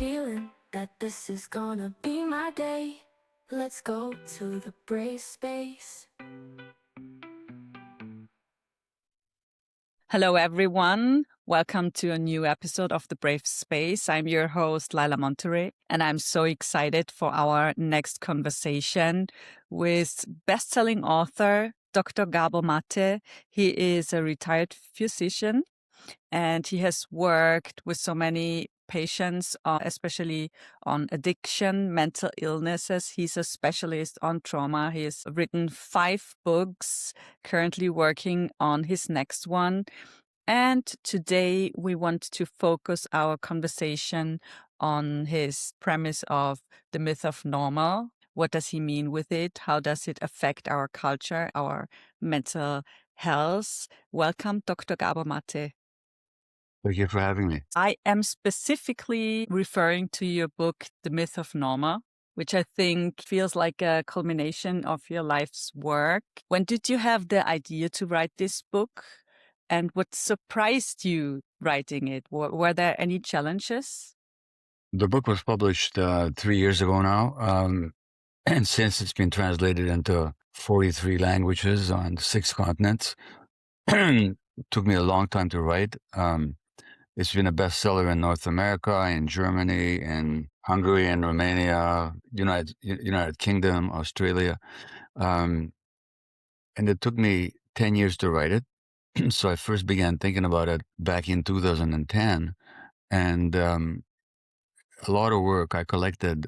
feeling that this is gonna be my day. Let's go to the brave space. Hello, everyone. Welcome to a new episode of The Brave Space. I'm your host, Laila Monterey, and I'm so excited for our next conversation with best-selling author Dr. Gabor Maté. He is a retired physician, and he has worked with so many patients, especially on addiction, mental illnesses. He's a specialist on trauma. He has written 5 books, currently working on his next one. And today we want to focus our conversation on his premise of the myth of normal. What does he mean with it? How does it affect our culture, our mental health? Welcome, Dr. Gabor Maté. Thank you for having me. I am specifically referring to your book, The Myth of Normal, which I think feels like a culmination of your life's work. When did you have the idea to write this book? And what surprised you writing it? Were there any challenges? The book was published 3 years ago now. And since it's been translated into 43 languages on 6 continents, it took me a long time to write. It's been a bestseller in North America, in Germany, in Hungary, in Romania, United Kingdom, Australia. And it took me 10 years to write it. So I first began thinking about it back in 2010. And a lot of work. I collected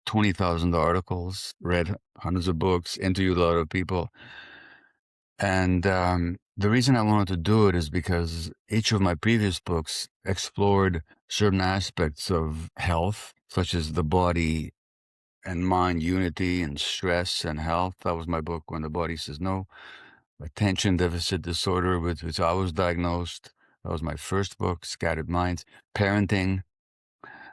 20,000 articles, read hundreds of books, interviewed a lot of people. And the reason I wanted to do it is because each of my previous books explored certain aspects of health, such as the body and mind unity and stress and health. That was my book, When the Body Says No. Attention deficit disorder, with which I was diagnosed. That was my first book, Scattered Minds. Parenting,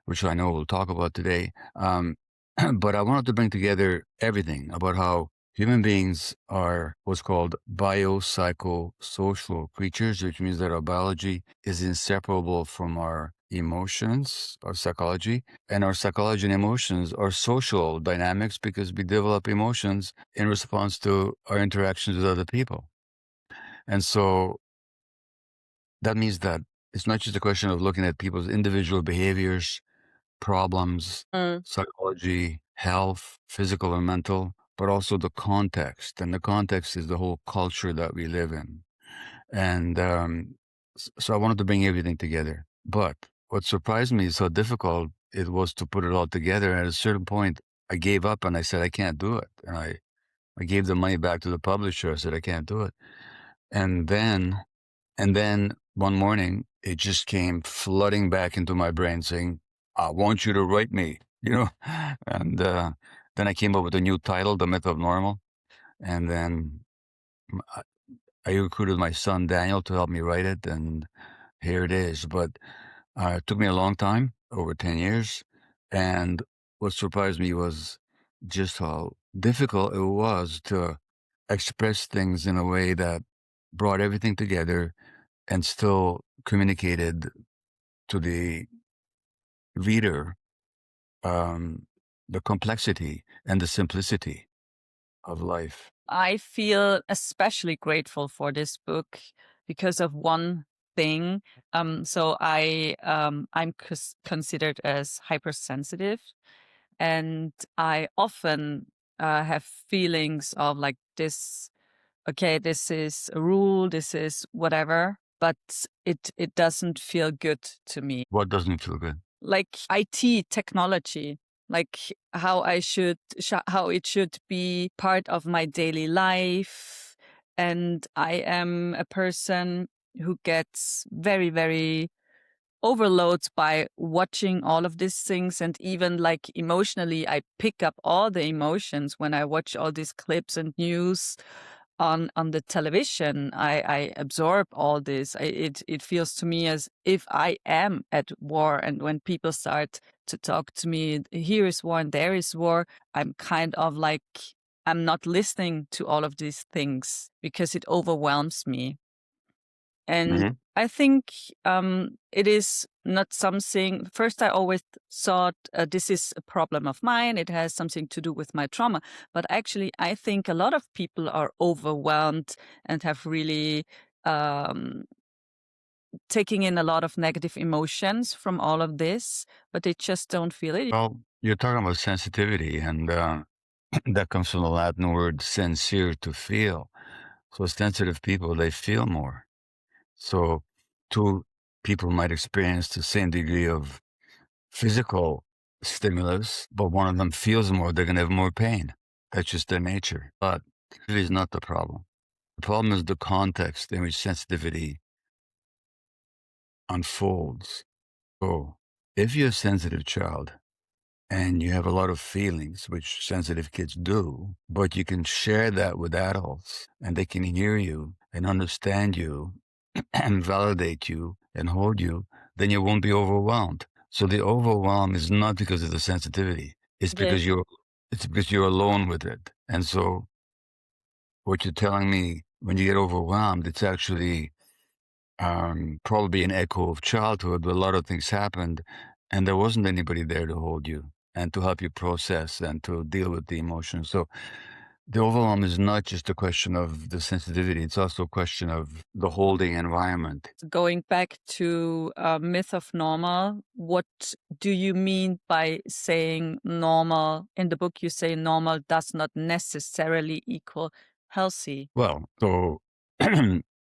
which I know we'll talk about today. But I wanted to bring together everything about how human beings are what's called biopsychosocial creatures, which means that our biology is inseparable from our emotions, our psychology, and our psychology and emotions are social dynamics because we develop emotions in response to our interactions with other people. And so that means that it's not just a question of looking at people's individual behaviors, problems, psychology, health, physical or mental, but also the context. And the context is the whole culture that we live in. And so I wanted to bring everything together. But what surprised me is how difficult it was to put it all together. And at a certain point, I gave up and I said, I can't do it. And I gave the money back to the publisher. I said, I can't do it. And then one morning, it just came flooding back into my brain saying, I want you to write me, And then I came up with a new title, The Myth of Normal. And then I recruited my son, Daniel, to help me write it. And here it is. But it took me a long time, over 10 years. And what surprised me was just how difficult it was to express things in a way that brought everything together and still communicated to the reader the complexity and the simplicity of life. I feel especially grateful for this book because of one thing. So I'm considered as hypersensitive, and I often have feelings of like this. Okay, this is a rule. This is whatever, but it doesn't feel good to me. What doesn't feel good? Like IT technology, like how it should be part of my daily life. And I am a person who gets very, very overloaded by watching all of these things. And even like emotionally, I pick up all the emotions when I watch all these clips and news on the television. I absorb all this. It feels to me as if I am at war. And when people start to talk to me, here is war and there is war, I'm kind of like, I'm not listening to all of these things because it overwhelms me. And I think it is not something. First, I always thought this is a problem of mine. It has something to do with my trauma. But actually, I think a lot of people are overwhelmed and have really taking in a lot of negative emotions from all of this, but they just don't feel it. Well, you're talking about sensitivity, and that comes from the Latin word sensere, to feel. So sensitive people, they feel more. So two people might experience the same degree of physical stimulus, but one of them feels more, they're going to have more pain. That's just their nature. But it is not the problem. The problem is the context in which sensitivity unfolds. So if you're a sensitive child and you have a lot of feelings, which sensitive kids do, but you can share that with adults and they can hear you and understand you and validate you and hold you, then you won't be overwhelmed. So the overwhelm is not because of the sensitivity. It's because you're alone with it. And so what you're telling me, when you get overwhelmed, it's actually probably an echo of childhood where a lot of things happened and there wasn't anybody there to hold you and to help you process and to deal with the emotions. So the overwhelm is not just a question of the sensitivity, it's also a question of the holding environment. Going back to myth of normal, what do you mean by saying normal? In the book, you say normal does not necessarily equal healthy. Well, so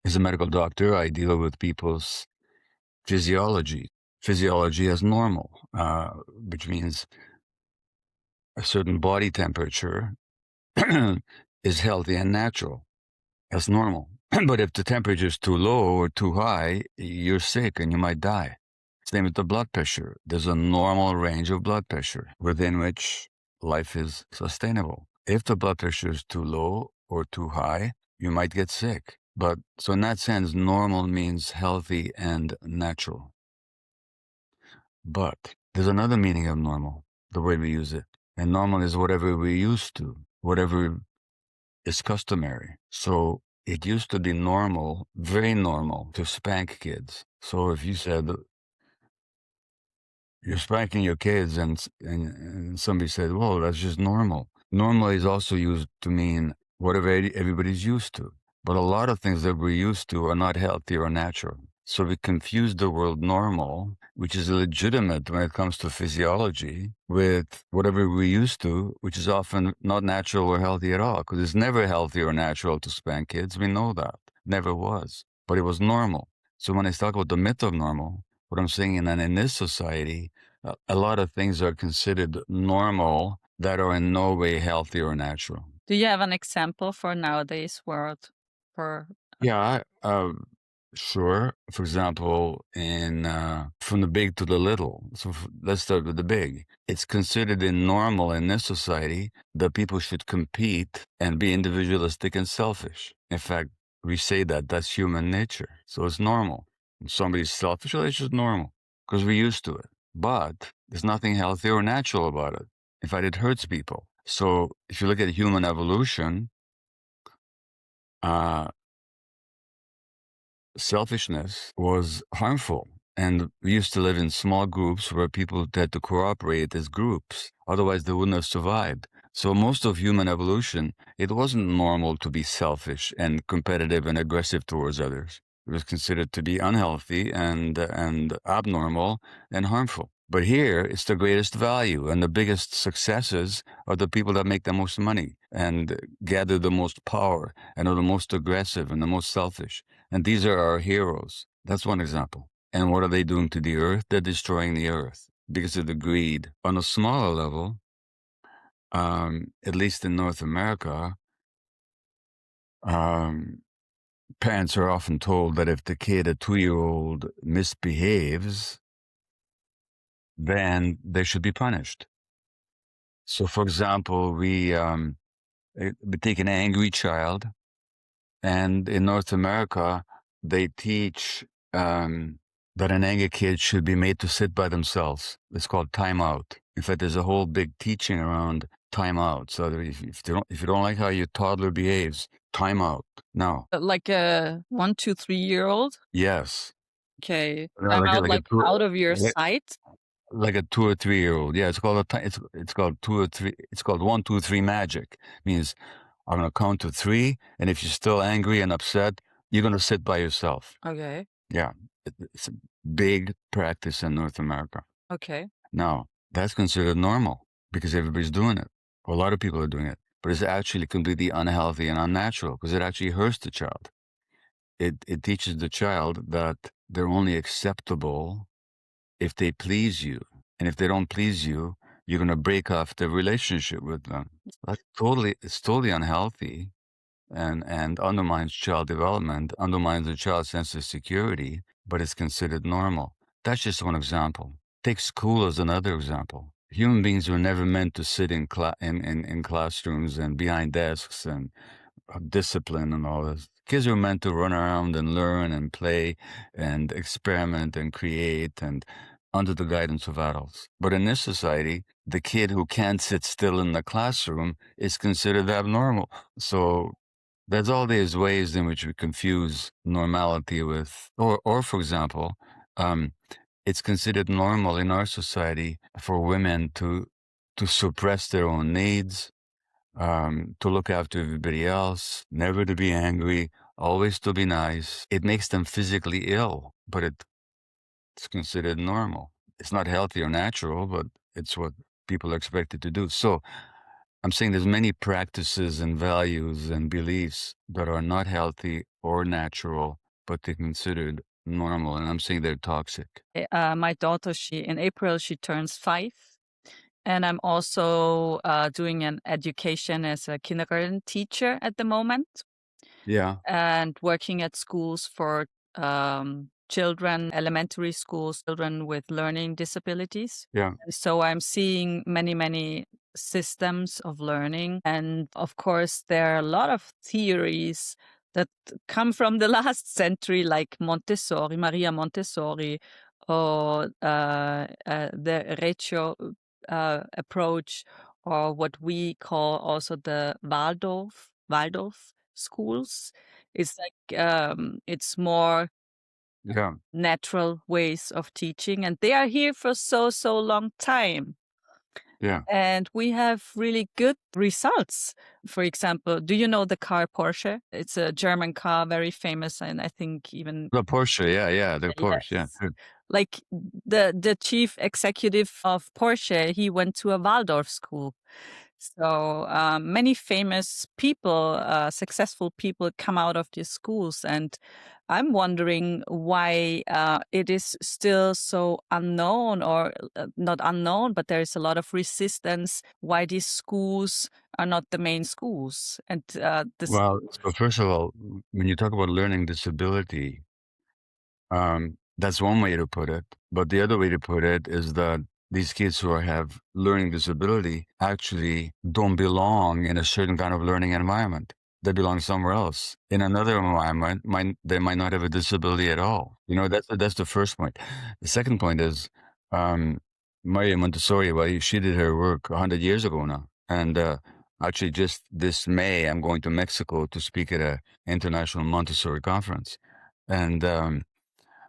as a medical doctor, I deal with people's physiology. Physiology as normal, which means a certain body temperature is healthy and natural. That's normal. But if the temperature is too low or too high, you're sick and you might die. Same with the blood pressure. There's a normal range of blood pressure within which life is sustainable. If the blood pressure is too low or too high, you might get sick. But so in that sense, normal means healthy and natural. But there's another meaning of normal, the way we use it. And normal is whatever we're used to, whatever is customary. So it used to be normal, very normal, to spank kids. So if you said you're spanking your kids and somebody said, well, that's just normal. Normal is also used to mean whatever everybody's used to. But a lot of things that we're used to are not healthy or natural. So we confuse the word normal, which is legitimate when it comes to physiology, with whatever we're used to, which is often not natural or healthy at all. Because it's never healthy or natural to spank kids. We know that. Never was. But it was normal. So when I talk about the myth of normal, what I'm saying in this society, a lot of things are considered normal that are in no way healthy or natural. Do you have an example for nowadays world? Yeah, sure. For example, from the big to the little. So let's start with the big. It's considered normal in this society that people should compete and be individualistic and selfish. In fact, we say that that's human nature. So it's normal. If somebody's selfish, well, it's just normal because we're used to it. But there's nothing healthy or natural about it. In fact, it hurts people. So if you look at human evolution, selfishness was harmful. And we used to live in small groups where people had to cooperate as groups. Otherwise, they wouldn't have survived. So most of human evolution, it wasn't normal to be selfish and competitive and aggressive towards others. It was considered to be unhealthy and abnormal and harmful. But here, it's the greatest value, and the biggest successes are the people that make the most money and gather the most power and are the most aggressive and the most selfish. And these are our heroes. That's one example. And what are they doing to the earth? They're destroying the earth because of the greed. On a smaller level, at least in North America, parents are often told that if the kid, a 2-year-old, misbehaves, then they should be punished. So, for example, we take an angry child, and in North America, they teach that an angry kid should be made to sit by themselves. It's called timeout. In fact, there's a whole big teaching around timeout. So that if you don't like how your toddler behaves, timeout. Now, Like a 1, 2, 3-year-old? yes. Okay. Yeah, I'm out like a like out of your sight. like a 2 or 3-year-old. Yeah, it's called it's called 2 or 3. It's called 1, 2, 3 magic. Means I'm gonna count to 3, and if you're still angry and upset, you're gonna sit by yourself. Okay. Yeah, it's a big practice in North America. Okay. Now, that's considered normal because everybody's doing it. Or a lot of people are doing it, but it's actually completely unhealthy and unnatural because it actually hurts the child. It teaches the child that they're only acceptable if they please you. And if they don't please you, you're going to break off the relationship with them. It's totally unhealthy and undermines child development, undermines the child's sense of security, but it's considered normal. That's just one example. Take school as another example. Human beings were never meant to sit in classrooms and behind desks and discipline and all this. Kids were meant to run around and learn and play and experiment and create and under the guidance of adults. But in this society, the kid who can't sit still in the classroom is considered abnormal. So there's all these ways in which we confuse normality with, or for example, um, it's considered normal in our society for women to suppress their own needs, to look after everybody else, never to be angry, always to be nice. It makes them physically ill, but it's considered normal. It's not healthy or natural, but it's what people are expected to do. So I'm saying there's many practices and values and beliefs that are not healthy or natural, but they're considered normal. And I'm saying they're toxic. My daughter, she in April she turns 5, and I'm also doing an education as a kindergarten teacher at the moment, Yeah. and working at schools for children, elementary schools, children with learning disabilities. Yeah. So I'm seeing many systems of learning. And of course, there are a lot of theories that come from the last century, like Montessori, Maria Montessori, or the Reggio approach, or what we call also the Waldorf schools. It's like it's more Yeah. natural ways of teaching, and they are here for so long time. Yeah. And we have really good results. For example, do you know the car Porsche? It's a German car, very famous, and I think even The Porsche. Yeah. Yeah. The Porsche. Yeah. yes. Good. Like the chief executive of Porsche, he went to a Waldorf school. So many famous people, successful people, come out of these schools, and I'm wondering why it is still so unknown, or not unknown, but there is a lot of resistance. Why these schools are not the main schools, and this. Well, so first of all, when you talk about learning disability, that's one way to put it. But the other way to put it is that these kids who have learning disability actually don't belong in a certain kind of learning environment. They belong somewhere else. In another environment, they might not have a disability at all. You know, that's the first point. The second point is Maria Montessori. Well, she did her work 100 years ago now, and actually, just this May, I'm going to Mexico to speak at a international Montessori conference, and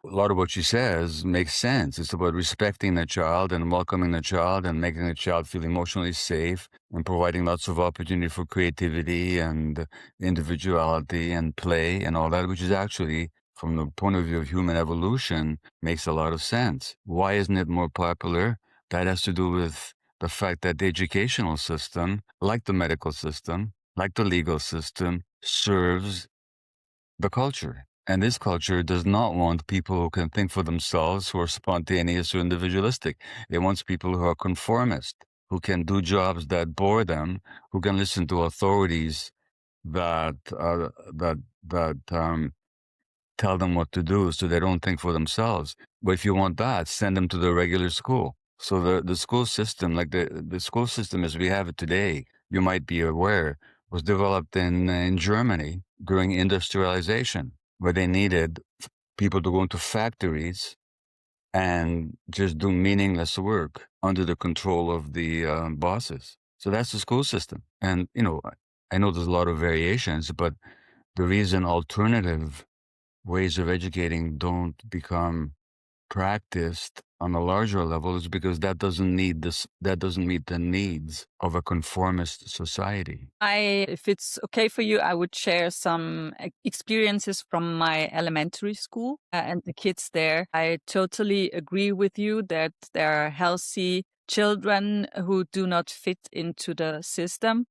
a lot of what she says makes sense. It's about respecting the child and welcoming the child and making the child feel emotionally safe and providing lots of opportunity for creativity and individuality and play and all that, which is actually, from the point of view of human evolution, makes a lot of sense. Why isn't it more popular? That has to do with the fact that the educational system, like the medical system, like the legal system, serves the culture. And this culture does not want people who can think for themselves, who are spontaneous or individualistic. It wants people who are conformist, who can do jobs that bore them, who can listen to authorities that tell them what to do, so they don't think for themselves. But if you want that, send them to the regular school. So the school system, like the school system as we have it today, you might be aware, was developed in Germany during industrialization, where they needed people to go into factories and just do meaningless work under the control of the bosses. So that's the school system. And, you know, I know there's a lot of variations, but the reason alternative ways of educating don't become practiced on a larger level is because that doesn't meet the needs of a conformist society. If it's okay for you, I would share some experiences from my elementary school and the kids there. I totally agree with you that there are healthy children who do not fit into the system.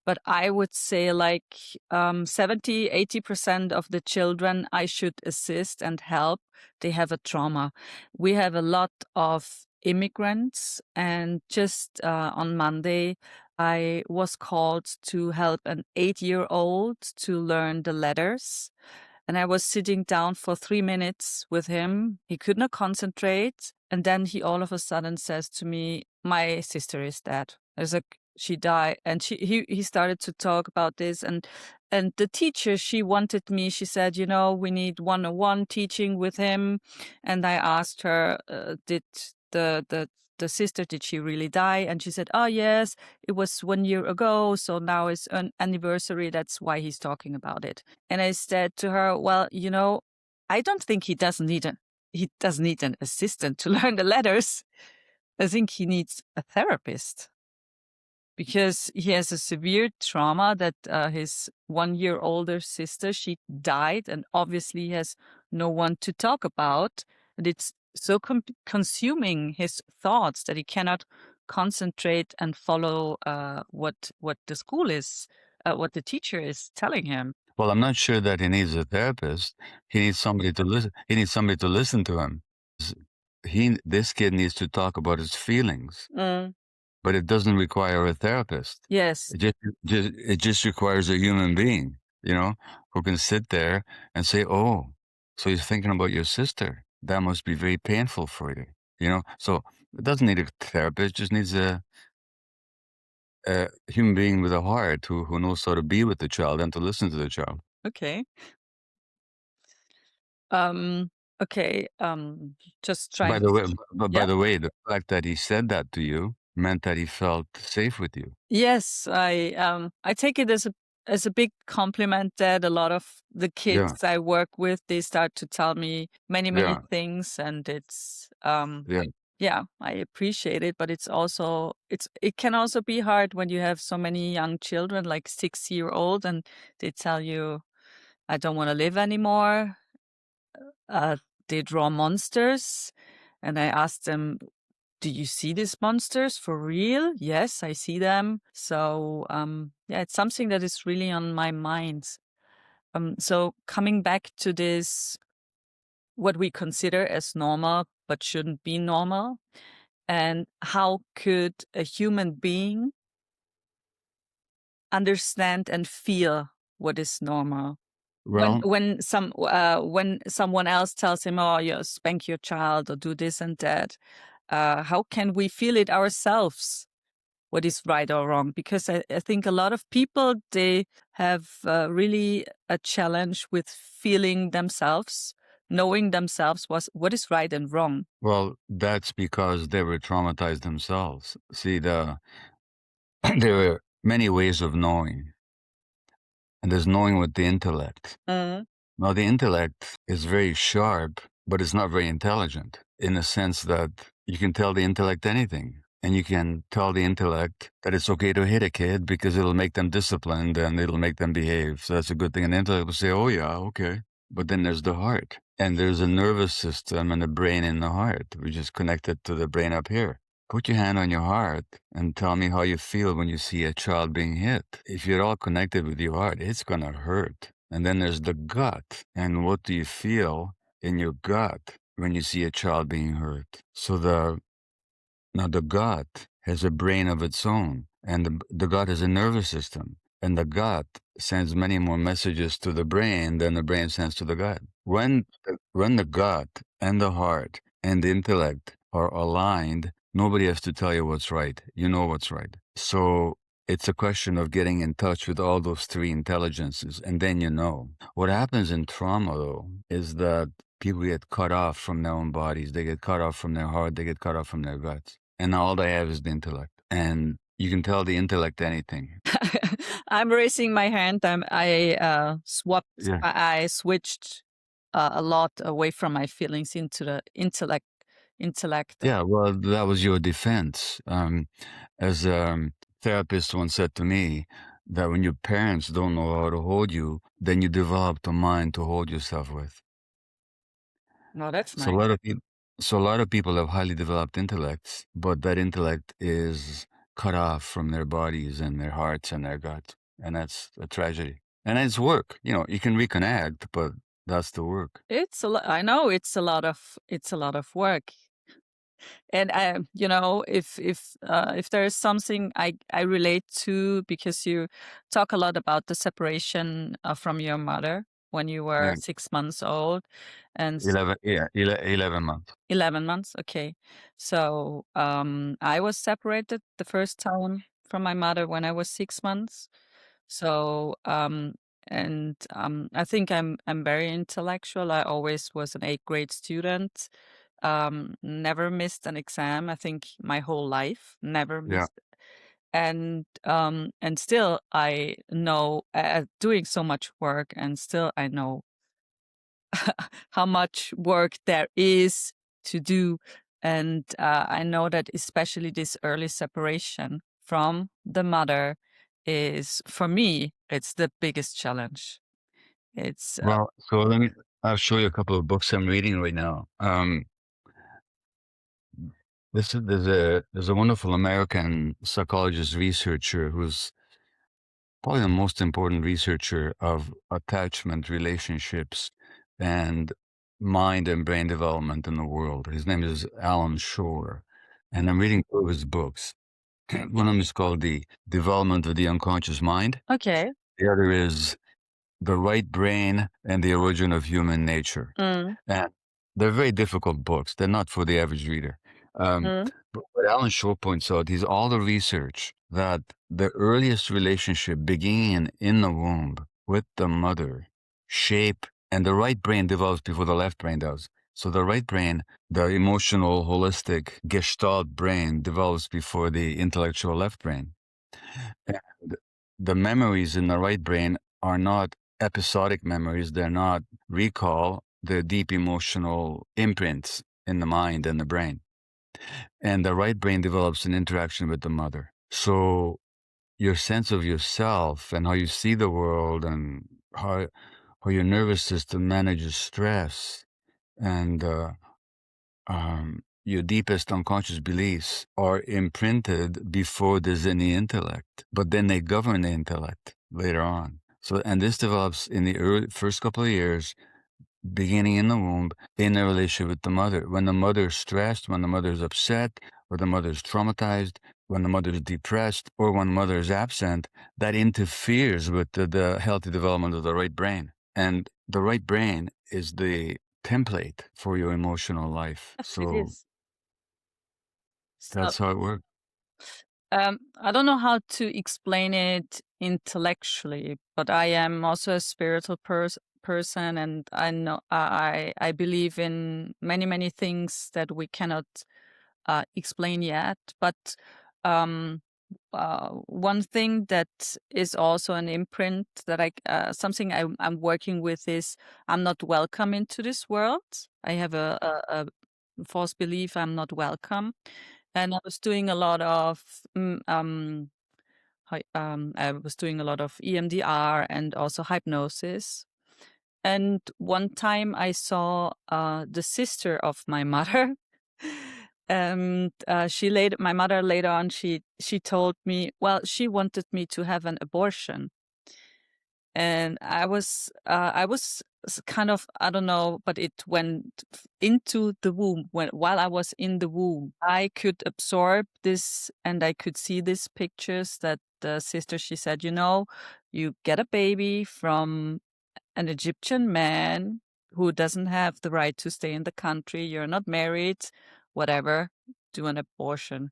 But I would say like 70, 80% of the children I should assist and help, they have a trauma. We have a lot of immigrants, and just on Monday, I was called to help an 8-year-old to learn the letters. And I was sitting down for 3 minutes with him. He could not concentrate. And then he all of a sudden says to me, "My sister is dead." I was like, "She died." And he started to talk about this. And the teacher, she wanted me, she said, we need one-on-one teaching with him. And I asked her, did the sister, did she really die? And she said, "Oh, yes, it was 1 year ago. So now it's an anniversary. That's why he's talking about it." And I said to her, "Well, I don't think he doesn't need an assistant to learn the letters. I think he needs a therapist because he has a severe trauma that his 1 year older sister, she died, and obviously he has no one to talk about. And it's so consuming his thoughts that he cannot concentrate and follow what the school is, what the teacher is telling him." Well, I'm not sure that he needs a therapist. He needs somebody to listen. He needs somebody to listen to him. This kid needs to talk about his feelings, but it doesn't require a therapist. Yes. It just requires a human being, who can sit there and say, "Oh, so you're thinking about your sister. That must be very painful for you." So it doesn't need a therapist. It just needs a human being with a heart who knows how to be with the child and to listen to the child. Okay. Okay. Just trying By to the way, see. but by Yeah. the way, the fact that he said that to you meant that he felt safe with you. Yes, I take it as a big compliment that a lot of the Yeah, kids I work with, they start to tell me many yeah, things, and it's yeah. yeah, I appreciate it, but it can also be hard when you have so many young children, like 6-year-old, and they tell you, "I don't want to live anymore." They draw monsters, and I ask them, "Do you see these monsters for real?" "Yes, I see them." So yeah, it's something that is really on my mind. So coming back to this, what we consider as normal but shouldn't be normal, and how could a human being understand and feel what is normal? When Well, when someone else tells him, "Oh, you spank your child or do this and that," how can we feel it ourselves? What is right or wrong? Because I think a lot of people, they have really a challenge with feeling themselves, knowing themselves what is right and wrong. well, that's because they were traumatized themselves. See, there are many ways of knowing, and there's knowing with the intellect. Now, the intellect is very sharp, but it's not very intelligent in the sense that you can tell the intellect anything. And you can tell the intellect that it's okay to hit a kid because it'll make them disciplined and it'll make them behave. So that's a good thing. And the intellect will say, "Oh, yeah, okay." But then there's the heart. And there's a nervous system and a brain in the heart, which is connected to the brain up here. Put your hand on your heart and tell me how you feel when you see a child being hit. If you're all connected with your heart, it's going to hurt. And then there's the gut. And what do you feel in your gut when you see a child being hurt? Now the gut has a brain of its own, and the gut has a nervous system. And the gut sends many more messages to the brain than the brain sends to the gut. When the gut and the heart and the intellect are aligned, nobody has to tell you what's right. You know what's right. So it's a question of getting in touch with all those three intelligences, and then you know. What happens in trauma, though, is that people get cut off from their own bodies. They get cut off from their heart. They get cut off from their guts. And all they have is the intellect. And you can tell the intellect anything. I'm raising my hand. I Yeah. I switched a lot away from my feelings into the intellect. Yeah, well, that was your defense. As therapist once said to me, that when your parents don't know how to hold you, then you develop the mind to hold yourself with. No, that's So a nice. lot of people, so a lot of people have highly developed intellects, but that intellect is cut off from their bodies and their hearts and their gut, and that's a tragedy. And it's work. You can reconnect, but that's the work. It's a lot. I know it's a lot of work. And if there is something I relate to, because you talk a lot about the separation from your mother when you were Yeah, 6 months old, and 11 months. 11 months. Okay, so I was separated the first time from my mother when I was 6 months. So I think I'm very intellectual. I always was an 8th grade student. Never missed an exam. I think my whole life never Yeah. missed. And still I know, doing so much work, and still I know how much work there is to do. And I know that especially this early separation from the mother is, for me, it's the biggest challenge. It's Well, so I'll show you a couple of books I'm reading right now. There's a wonderful American psychologist researcher who's probably the most important researcher of attachment relationships and mind and brain development in the world. His name is Alan Shore, and I'm reading two of his books. One of them is called The Development of the Unconscious Mind. okay. The other is The Right Brain and the Origin of Human Nature. Mm, And they're very difficult books. They're not for the average reader. mm, But what Alan Shore points out is all the research that the earliest relationship began in the womb with the mother shape, and the right brain develops before the left brain does. So the right brain, the emotional, holistic, gestalt brain develops before the intellectual left brain. And the memories in the right brain are not episodic memories. They're not recall. They're deep emotional imprints in the mind and the brain. And the right brain develops an interaction with the mother. So your sense of yourself and how you see the world and how your nervous system manages stress and your deepest unconscious beliefs are imprinted before there's any intellect, but then they govern the intellect later on. So, and this develops in the first couple of years, beginning in the womb, in a relationship with the mother. When the mother is stressed, when the mother is upset, or the mother is traumatized, when the mother is depressed, or when the mother is absent, that interferes with the healthy development of the right brain. And the right brain is the template for your emotional life. yes, it So is. So that's how it works. I don't know how to explain it intellectually, but I am also a spiritual person, and I know I believe in many things that we cannot explain yet. But um, one thing that is also an imprint that something I'm working with is I'm not welcome into this world. I have a false belief I'm not welcome, and I was doing a lot of I was doing a lot of EMDR and also hypnosis. And one time I saw the sister of my mother. And my mother later on, she told me, well, she wanted me to have an abortion. And I was kind of, I don't know, but it went into the womb. While I was in the womb, I could absorb this, and I could see these pictures that the sister, she said, you get a baby from an Egyptian man who doesn't have the right to stay in the country. You're not married, whatever, do an abortion.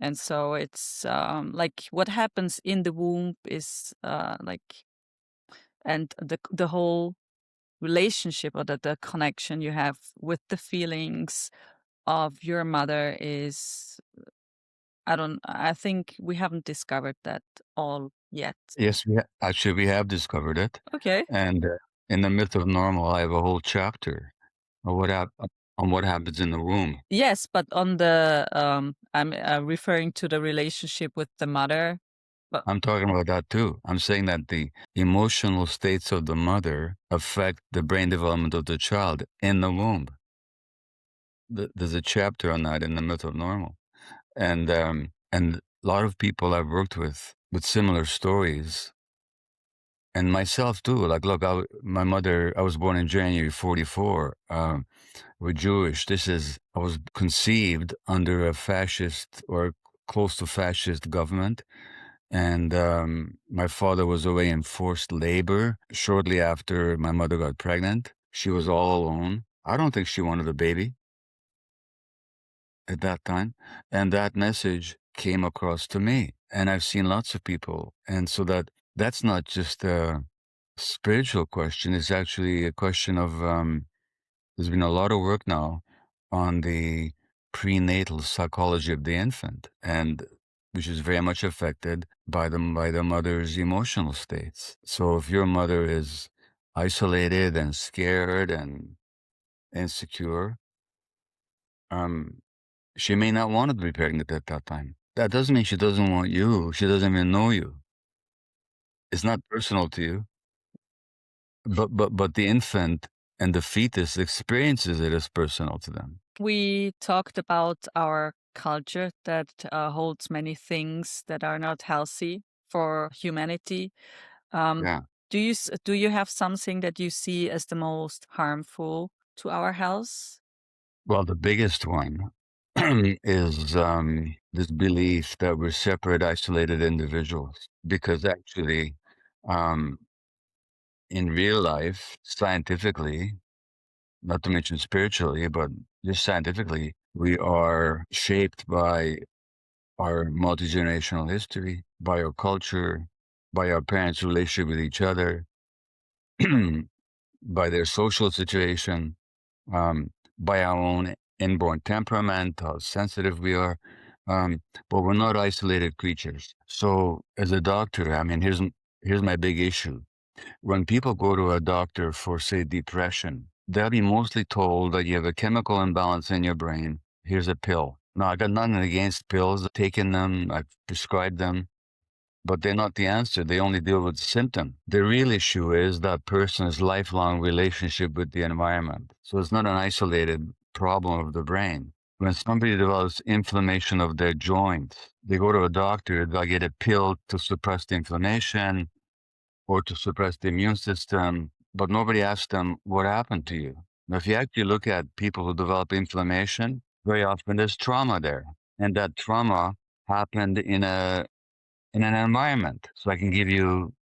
And so it's like what happens in the womb is and the whole relationship, or the connection you have with the feelings of your mother is, I think we haven't discovered that all yet. Yes, actually, we have discovered it. Okay. And In the myth of normal, I have a whole chapter on what happens in the womb. Yes, but on the I'm referring to the relationship with the mother. But I'm talking about that too. I'm saying that the emotional states of the mother affect the brain development of the child in the womb. There's a chapter on that in the myth of normal, and a lot of people I've worked with similar stories, and myself too. Like, look, my mother. I was born in January '44. We're Jewish. I was conceived under a fascist or close to fascist government. And my father was away in forced labor shortly after my mother got pregnant. She was all alone. I don't think she wanted a baby at that time. And that message came across to me. And I've seen lots of people. And so that's not just a spiritual question. It's actually a question of there's been a lot of work now on the prenatal psychology of the infant, and which is very much affected by the mother's emotional states. So if your mother is isolated and scared and insecure, she may not want to be pregnant at that time. That doesn't mean she doesn't want you. She doesn't even know you. It's not personal to you. But the infant and the fetus experiences it as personal to them. we talked about our culture that holds many things that are not healthy for humanity. Yeah. Do you have something that you see as the most harmful to our health? Well, the biggest one is this belief that we're separate, isolated individuals. Because actually, um, in real life, scientifically, not to mention spiritually, but just scientifically, we are shaped by our multi-generational history, by our culture, by our parents' relationship with each other, by their social situation, um, by our own inborn temperament, how sensitive we are. But we're not isolated creatures. So, as a doctor, I mean, here's my big issue. When people go to a doctor for, say, depression, they'll be mostly told that you have a chemical imbalance in your brain. Here's a pill. Now, I got nothing against pills. I've taken them. I've prescribed them, but they're not the answer. They only deal with the symptom. The real issue is that person's lifelong relationship with the environment. So it's not an isolated problem of the brain. When somebody develops inflammation of their joints, they go to a doctor, they'll get a pill to suppress the inflammation or to suppress the immune system, but nobody asks them what happened to you. Now, if you actually look at people who develop inflammation, very often there's trauma there. And that trauma happened in an environment. So I can give you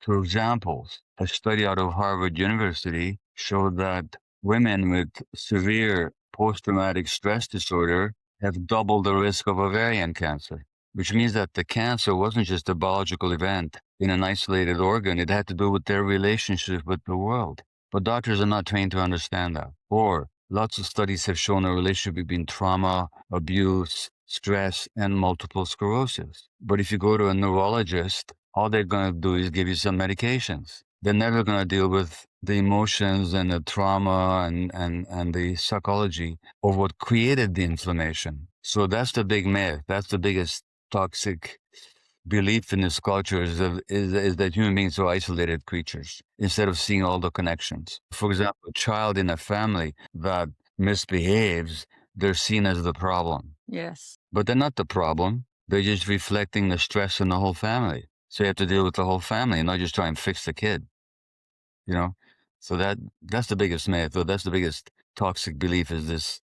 two examples. A study out of Harvard University showed that women with severe post-traumatic stress disorder have double the risk of ovarian cancer, which means that the cancer wasn't just a biological event in an isolated organ. It had to do with their relationship with the world. But doctors are not trained to understand that. Or lots of studies have shown a relationship between trauma, abuse, stress, and multiple sclerosis. But if you go to a neurologist, all they're going to do is give you some medications. They're never going to deal with the emotions and the trauma and the psychology of what created the inflammation. So that's the big myth. That's the biggest toxic belief in this culture is that human beings are isolated creatures instead of seeing all the connections. For example, a child in a family that misbehaves, they're seen as the problem. Yes. But they're not the problem. They're just reflecting the stress in the whole family. So you have to deal with the whole family and not just try and fix the kid. You know? So that's the biggest myth, or that's the biggest toxic belief is this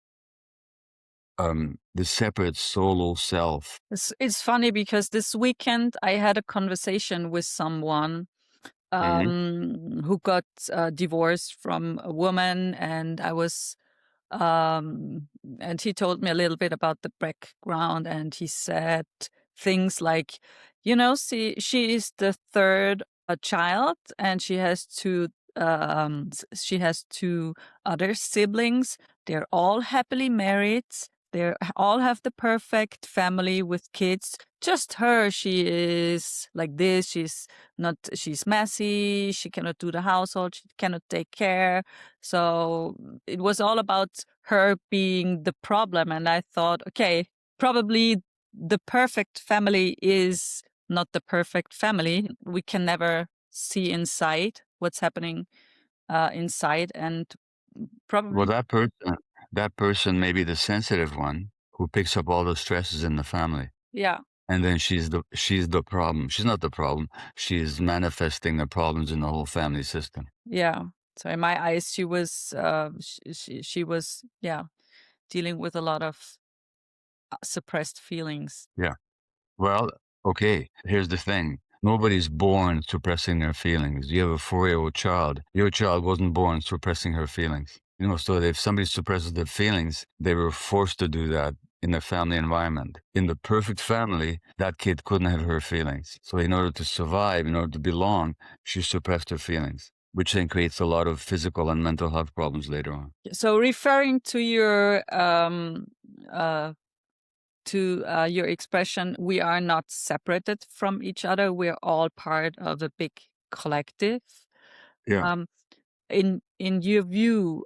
the separate solo self. It's funny because this weekend I had a conversation with someone who got divorced from a woman, and I was and he told me a little bit about the background, and he said things like, she is the third child, and she has two other siblings. They're all happily married. They all have the perfect family with kids. Just her, she is like this. She's messy. She cannot do the household. She cannot take care. So it was all about her being the problem. And I thought, okay, probably the perfect family is not the perfect family. We can never see inside what's happening inside, and Well, probably, that person may be the sensitive one who picks up all the stresses in the family. yeah, And then she's the problem. She's not the problem. She's manifesting the problems in the whole family system. yeah. So in my eyes, she was she was, yeah, dealing with a lot of suppressed feelings. Yeah. Well, okay, here's the thing. Nobody's born suppressing their feelings. You have a 4-year-old child. Your child wasn't born suppressing her feelings. So if somebody suppresses their feelings, they were forced to do that in the family environment. In the perfect family, that kid couldn't have her feelings. So in order to survive, in order to belong, she suppressed her feelings, which then creates a lot of physical and mental health problems later on. So referring to your expression, we are not separated from each other. We're all part of a big collective. Yeah. Um, in your view,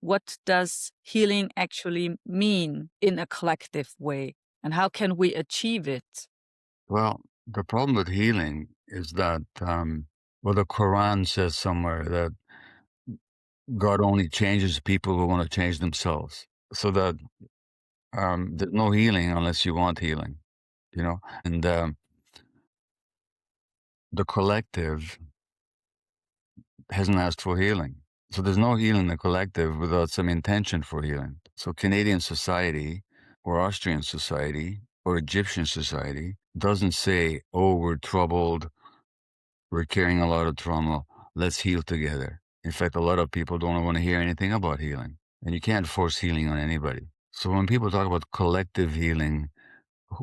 what does healing actually mean in a collective way, and how can we achieve it? Well, the problem with healing is that, the Quran says somewhere that God only changes people who want to change themselves. So that there's no healing unless you want healing, And the collective hasn't asked for healing. So there's no healing in the collective without some intention for healing. So Canadian society or Austrian society or Egyptian society doesn't say, oh, we're troubled, we're carrying a lot of trauma, let's heal together. In fact, a lot of people don't want to hear anything about healing. And you can't force healing on anybody. So when people talk about collective healing,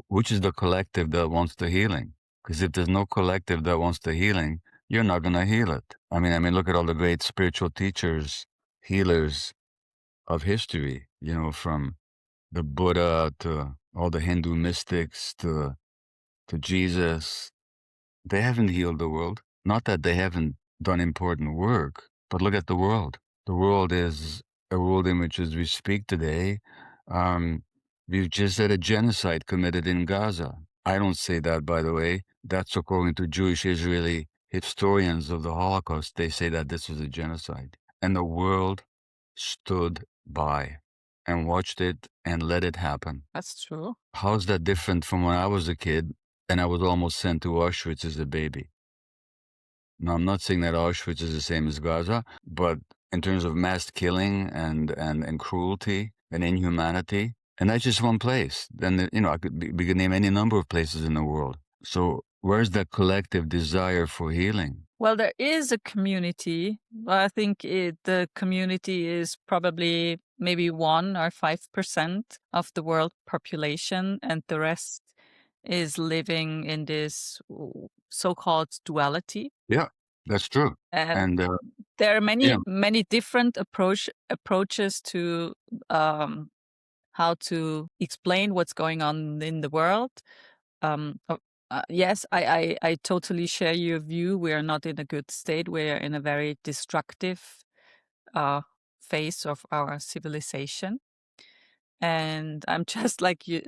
which is the collective that wants the healing? Because if there's no collective that wants the healing, you're not going to heal it. I mean, look at all the great spiritual teachers, healers of history, from the Buddha to all the Hindu mystics to Jesus. They haven't healed the world. Not that they haven't done important work, but look at the world. The world is a world in which, as we speak today, we've just had a genocide committed in Gaza. I don't say that, by the way. That's according to Jewish Israeli historians of the Holocaust. They say that this was a genocide. And the world stood by and watched it and let it happen. That's true. How's that different from when I was a kid and I was almost sent to Auschwitz as a baby? Now, I'm not saying that Auschwitz is the same as Gaza, but in terms of mass killing and cruelty and inhumanity, and that's just one place. Then, we could name any number of places in the world. So where's that collective desire for healing? Well, there is a community. I think the community is probably maybe 1 or 5% of the world population, and the rest is living in this so-called duality. Yeah, that's true. And And there are yeah, many different approaches to how to explain what's going on in the world. Yes, I totally share your view. We are not in a good state. We are in a very destructive phase of our civilization. And I'm just like you,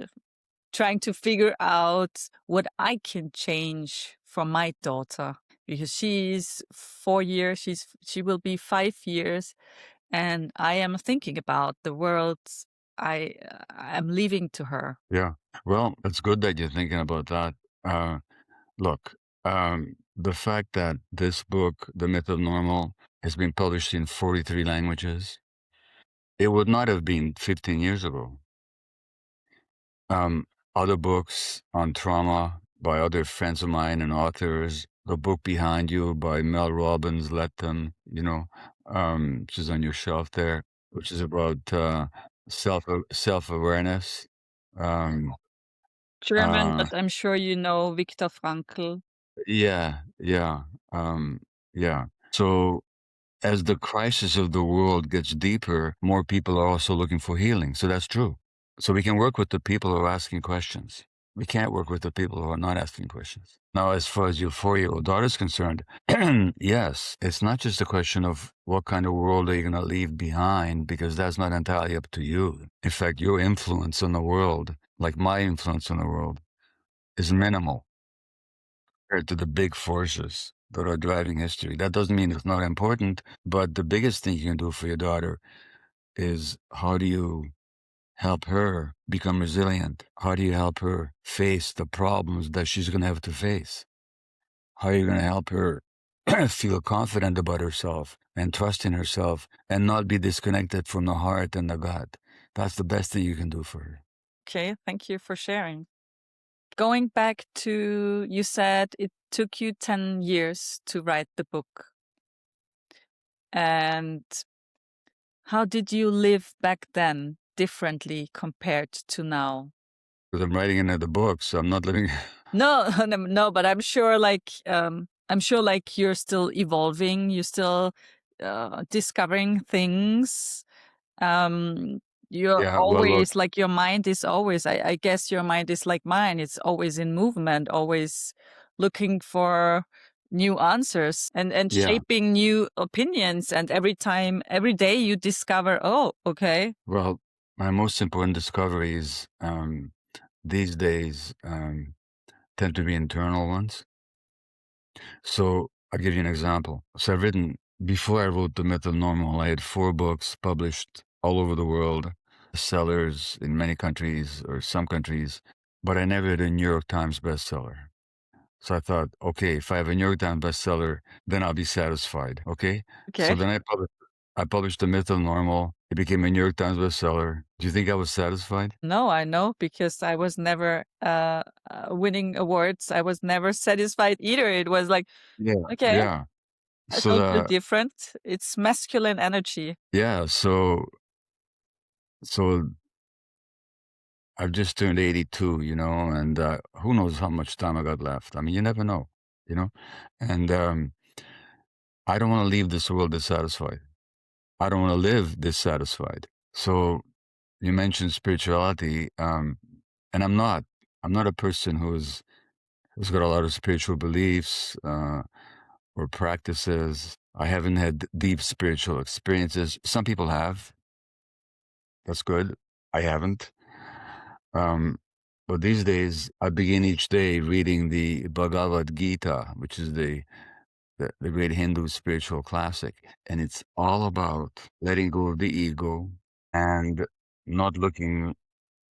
trying to figure out what I can change for my daughter, because she's 4 years, she will be 5 years, and I am thinking about the world I'm leaving to her. yeah. Well, it's good that you're thinking about that. Look, the fact that this book, The Myth of Normal, has been published in 43 languages, it would not have been 15 years ago. Other books on trauma by other friends of mine and authors, the book Behind You by Mel Robbins, Let Them, which is on your shelf there, which is about self-awareness. Um, German, uh, but I'm sure you know Viktor Frankl. yeah, yeah, yeah. So as the crisis of the world gets deeper, more people are also looking for healing. So that's true. So we can work with the people who are asking questions. We can't work with the people who are not asking questions. Now, as far as your 4-year-old daughter is concerned, yes, it's not just a question of what kind of world are you going to leave behind, because that's not entirely up to you. In fact, your influence on the world, like my influence on the world, is minimal compared to the big forces that are driving history. That doesn't mean it's not important, but the biggest thing you can do for your daughter is, how do you help her become resilient? How do you help her face the problems that she's going to have to face? How are you going to help her feel confident about herself and trust in herself and not be disconnected from the heart and the gut? That's the best thing you can do for her. Okay, thank you for sharing. Going back to, you said it took you 10 years to write the book. And how did you live back then differently compared to now? Because I'm writing another book, so I'm not living. No, no, but I'm sure like you're still evolving, you're still discovering things. You're Yeah, well, look, always like, your mind is always, I guess your mind is like mine, it's always in movement, always looking for new answers and yeah. shaping new opinions, and every day you discover, oh, okay. Well, my most important discoveries these days tend to be internal ones. So I'll give you an example. So I've written, before I wrote The Myth of Normal, I had 4 books published all over the world, sellers in many countries or some countries, but I never had a New York Times bestseller. So I thought, okay, if I have a New York Times bestseller, then I'll be satisfied. Okay. So Okay. then I published The Myth of Normal. It became a New York Times bestseller. Do you think I was satisfied? No, I know, because I was never winning awards. I was never satisfied either. It was like, Yeah. okay, Yeah. I So totally different. It's masculine energy. yeah. So I've just turned 82, and who knows how much time I got left. I mean, you never know, you know? And I don't want to leave this world dissatisfied. I don't want to live dissatisfied. So you mentioned spirituality, and I'm not. I'm not a person who's got a lot of spiritual beliefs or practices. I haven't had deep spiritual experiences. Some people have. That's good. I haven't. But these days, I begin each day reading the Bhagavad Gita, which is the great Hindu spiritual classic. And it's all about letting go of the ego and not looking,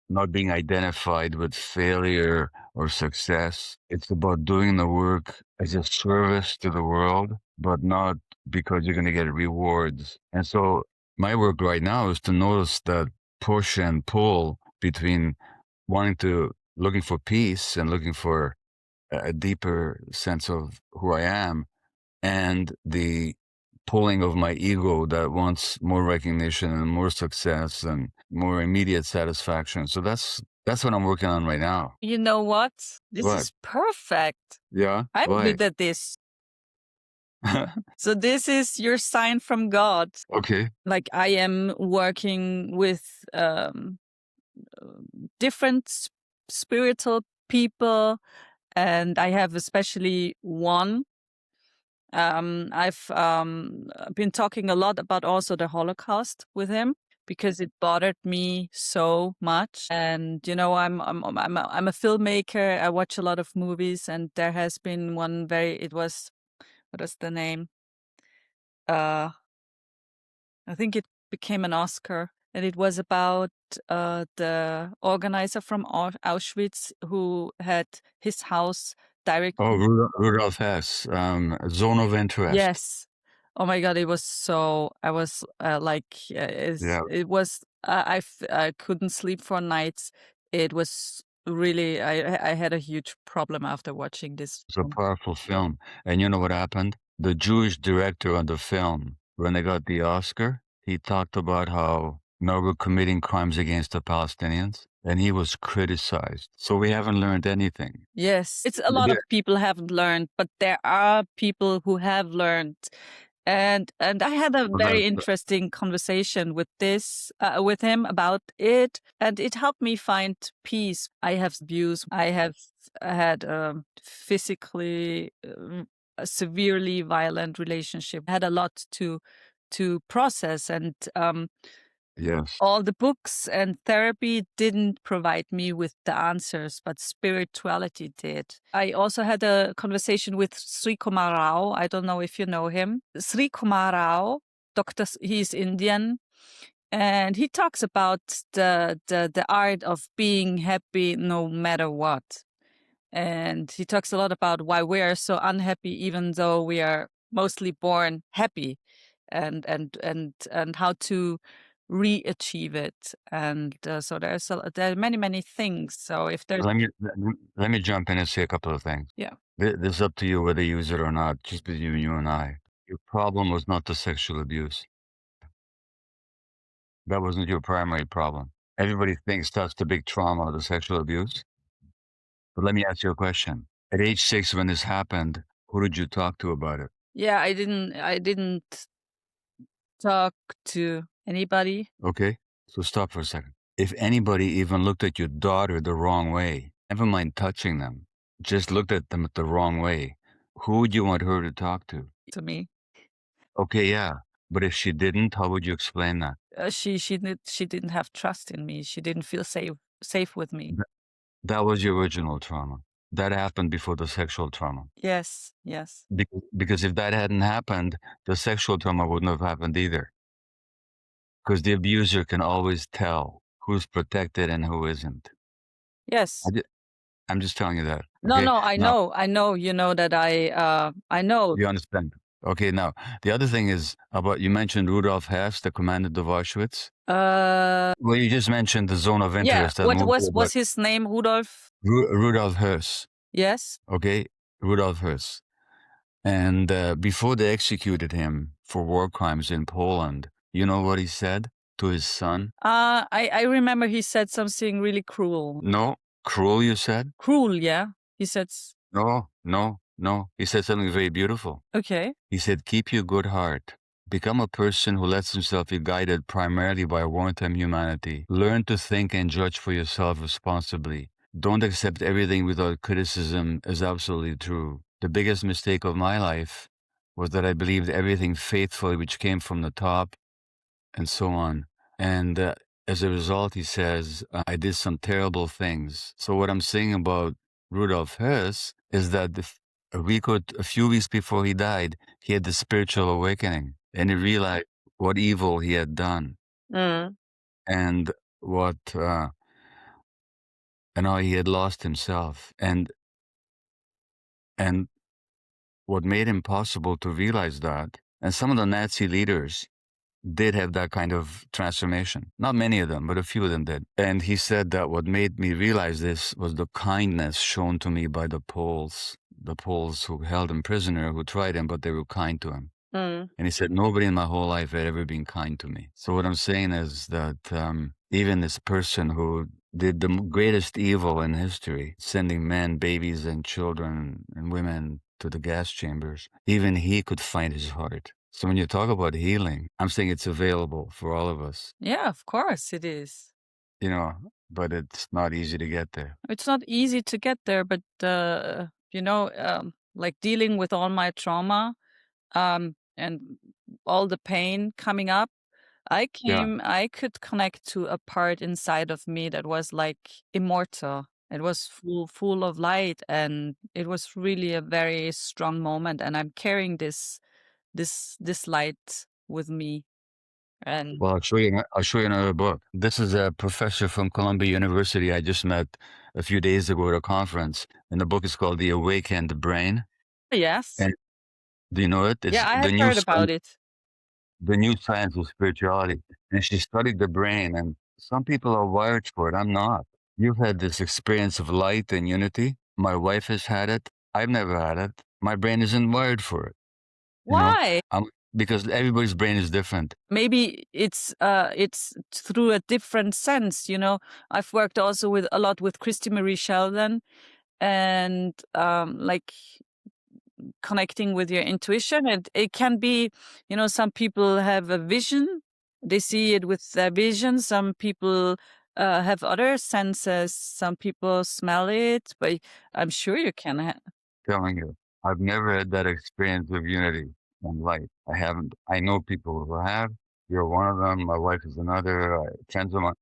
not being identified with failure or success. It's about doing the work as a service to the world, but not because you're going to get rewards. And so my work right now is to notice that push and pull between looking for peace and looking for a deeper sense of who I am, and the pulling of my ego that wants more recognition and more success and more immediate satisfaction. So that's what I'm working on right now. You know what? This What? is perfect. Yeah. I'm Why? good at this. So this is your sign from God. Okay. Like, I am working with different spiritual people, and I have especially one. I've been talking a lot about also the Holocaust with him, because it bothered me so much. And I'm a filmmaker. I watch a lot of movies, and there has been one it was, what is the name? I think it became an Oscar, and it was about the organizer from Auschwitz, who had his house directly. Oh, Rudolph Hess, Zone of Interest. Yes. Oh my God, it was so, I was Yeah. it was, I couldn't sleep for nights. It was really, I had a huge problem after watching this It's a film. powerful film. And you know what happened? The Jewish director on the film, when they got the Oscar, he talked about how now we're committing crimes against the Palestinians, and he was criticized. So we haven't learned anything. Yes, it's a lot of people haven't learned, but there are people who have learned. And I had a Well, very that- interesting conversation with with him about it, and it helped me find peace. I have abuse. I have had physically a severely violent relationship. I had a lot to process, and yes. all the books and therapy didn't provide me with the answers, but spirituality did. I also had a conversation with Sri Kumar Rao. I don't know if you know him. Sri Kumar Rao, he's Indian, and he talks about the art of being happy no matter what. And he talks a lot about why we are so unhappy, even though we are mostly born happy, and how to re-achieve it. And so there are many things. So if there's Let me jump in and say a couple of things. yeah This is up to you whether you use it or not, just between you and I. Your problem was not the sexual abuse. That wasn't your primary problem. Everybody thinks that's the big trauma, the sexual abuse. But let me ask you a question. At age 6, when this happened, who did you talk to about it? yeah I didn't talk to anybody. Okay? So stop for a second. If anybody even looked at your daughter the wrong way, never mind touching them, just looked at them the wrong way, who would you want her to talk To me, Okay, yeah. But if she didn't, how would you explain that? she didn't have trust in me. She didn't feel safe with me. Th- That was your original trauma. That happened before the sexual trauma. Yes, yes, Because if that hadn't happened, the sexual trauma wouldn't have happened either. Because the abuser can always tell who's protected and who isn't. yes. I'm just telling you that. No, Okay. no, I Now, know. You know that I know. you understand. Okay. Now, the other thing is about you mentioned Rudolf Hess, the commandant of Auschwitz. Well, you just mentioned the zone of Yeah. interest. That What movie about was his name? Rudolf? Rudolf Hess. Yes. Okay. Rudolf Hess. And before they executed him for war crimes in Poland, you know what he said to his son? I remember he said something really cruel. No, cruel, you said? Cruel, yeah. He said, No, no, no. He said something very beautiful. okay. He said, keep your good heart. Become a person who lets himself be guided primarily by wartime humanity. Learn to think and judge for yourself responsibly. Don't accept everything without criticism as absolutely true. The biggest mistake of my life was that I believed everything faithfully which came from the top and so on. And as a result, he says, I did some terrible things. So what I'm saying about Rudolf Hess is that a few weeks before he died, he had the spiritual awakening and he realized what evil he had done Mm. and what, and how he had lost himself and what made him possible to realize that. And some of the Nazi leaders did have that kind of transformation. Not many of them, but a few of them did. And he said that what made me realize this was the kindness shown to me by the Poles who held him prisoner, who tried him, but they were kind to him. Mm. And he said, nobody in my whole life had ever been kind to me. So what I'm saying is that even this person who did the greatest evil in history, sending men, babies, and children and women to the gas chambers, even he could find his heart. So when you talk about healing, I'm saying it's available for all of us, Yeah, of course it is. you know, but it's not easy to get there. It's not easy to get there, but like dealing with all my trauma, and all the pain coming up, Yeah. I could connect to a part inside of me that was like immortal. It was full of light, and it was really a very strong moment. And I'm carrying this light with me. And Well, I'll show you another book. This is a professor from Columbia University I just met a few days ago at a conference, and the book is called The Awakened Brain. yes, And do you know it? It's yeah, I have heard about it. the new science of spirituality. And she studied the brain, and some people are wired for it. I'm not. You've had this experience of light and unity. My wife has had it. I've never had it. My brain isn't wired for it. You know, Why? because everybody's brain is different. Maybe it's through a different sense. I've worked also with a lot with Christy Marie Sheldon, and like connecting with your intuition. It can be, some people have a vision. They see it with their vision. Some people have other senses. Some people smell it, but I'm sure you can. Telling you, I've never had that experience of unity in life. I haven't. I know people who have. You're one of them. My wife is another. Friends of mine.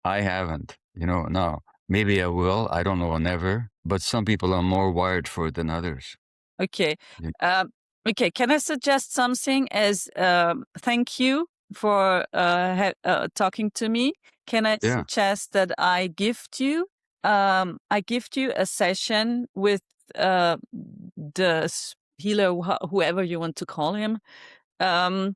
I haven't. No. Maybe I will. I don't know. Never. But some people are more wired for it than others. Okay. Yeah. Okay. Can I suggest something as thank you for talking to me? Can I Yeah. suggest that I gift you a session with the healer, whoever you want to call him, and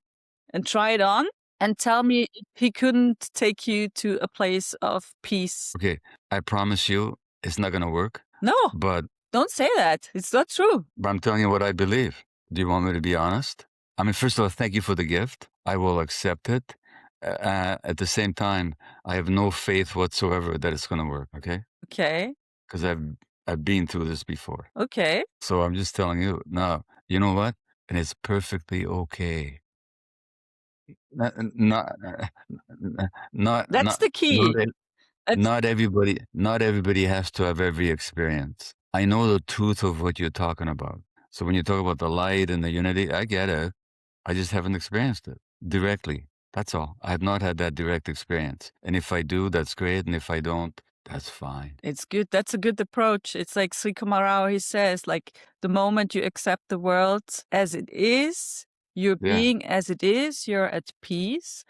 try it on and tell me if he couldn't take you to a place of peace. Okay. I promise you, it's not gonna work. No, But don't say that. It's not true. I'm telling you what I believe. Do you want me to be honest? I mean, first of all, thank you for the gift. I will accept it. At the same time, I have no faith whatsoever that it's going to work. Okay, Okay. because I've been through this before. Okay. So I'm just telling you. No, you know what? And it's perfectly okay. Not not That's the key. not everybody has to have every experience. I know the truth of what you're talking about. So when you talk about the light and the unity, I get it. I just haven't experienced it directly. That's all. I have not had that direct experience. And if I do, that's great. And if I don't, that's fine. It's good. That's a good approach. It's like Sri Kumarao, he says, like the moment you accept the world as it is, you're being as it is, you're at peace.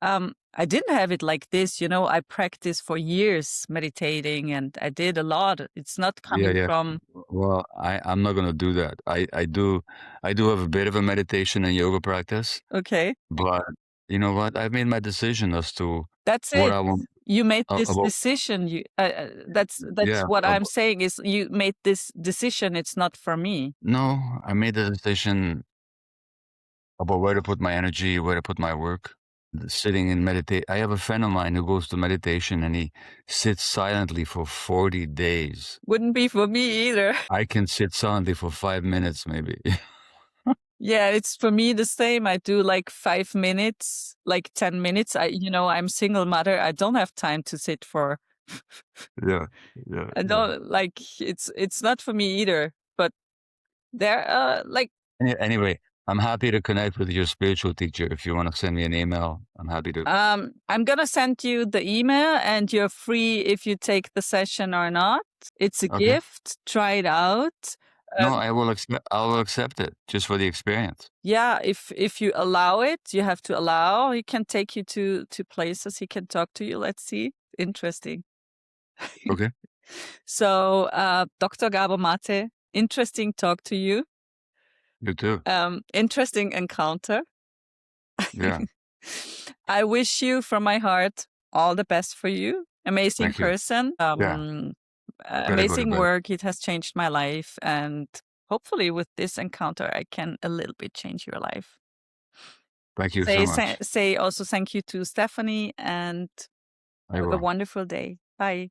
I didn't have it like this, I practiced for years meditating and I did a lot. It's not coming from. Well, I'm not going to do that. I do have a bit of a meditation and yoga practice. Okay. But you know what? I've made my decision as to That's what it. I want. You made this About, decision. That's what I'm saying is you made this decision. It's not for me. No, I made the decision about where to put my energy, where to put my work. Sitting and meditate. I have a friend of mine who goes to meditation and he sits silently for 40 days. Wouldn't be for me either. I can sit silently for 5 minutes, maybe. Yeah, it's for me the same. I do like 5 minutes, like 10 minutes. I'm single mother. I don't have time to sit for. Yeah. I don't like it's not for me either. But there, like. Anyway, I'm happy to connect with your spiritual teacher. If you want to send me an email, I'm happy to. I'm gonna send you the email, and you're free if you take the session or not. It's a gift. Try it out. No, I will accept it just for the experience. Yeah, if you allow it, you have to allow. He can take you to places. He can talk to you. Let's see. Interesting. Okay. So, Dr. Gabor Maté, interesting talk to you. You too. Interesting encounter. Yeah. I wish you from my heart all the best for you. Amazing person. Amazing work. It has changed my life. And hopefully with this encounter, I can a little bit change your life. Thank you so much. Say also thank you to Stephanie and have a wonderful day. Bye.